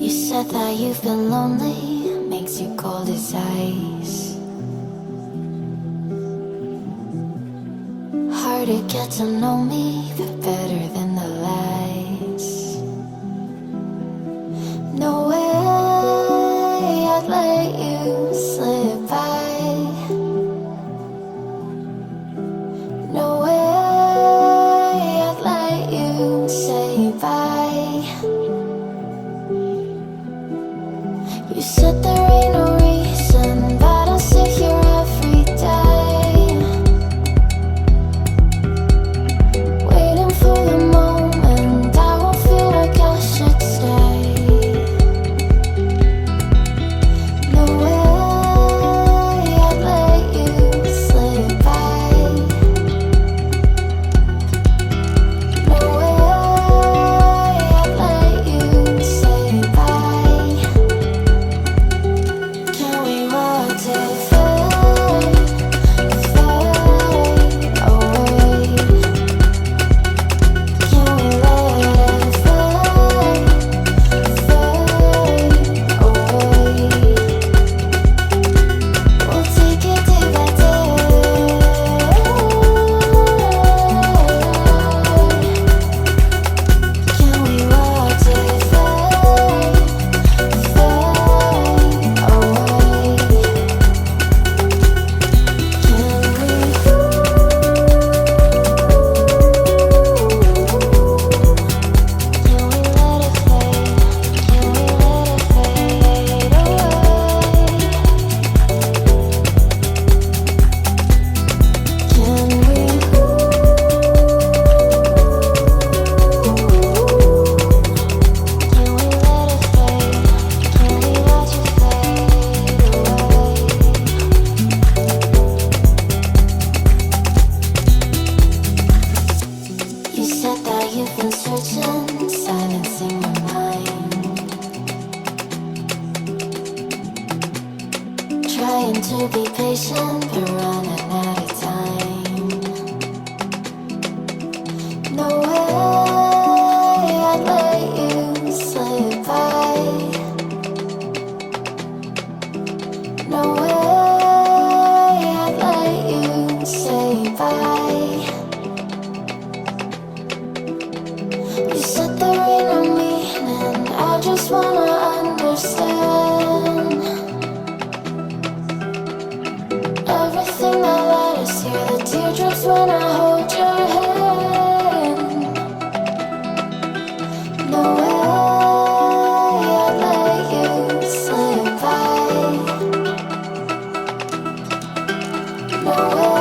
said that you've been lonely, makes you cold as ice. Hard to get to know me, but better than the lies. No way I'd let you slip by. No way I'd let you say bye. You said there ain't no reason, but I'll sit here every day, waiting for the moment I won't feel like I should stay. No way I'd let you slip by. No way I'd let you say bye. Can we watch it fade, fade away? Can we let it fade, fade away? We'll take it day by day. Can we watch it fade, fade away? You said that you've been searching, silencing your mind, trying to be patient, but running out of time. No way I'd let you slip by. No way I'd let you say bye. You said there ain't no meaning, I just wanna understand everything that led us here, the teardrops when I hold your hand. No way I'd let you slip by. No way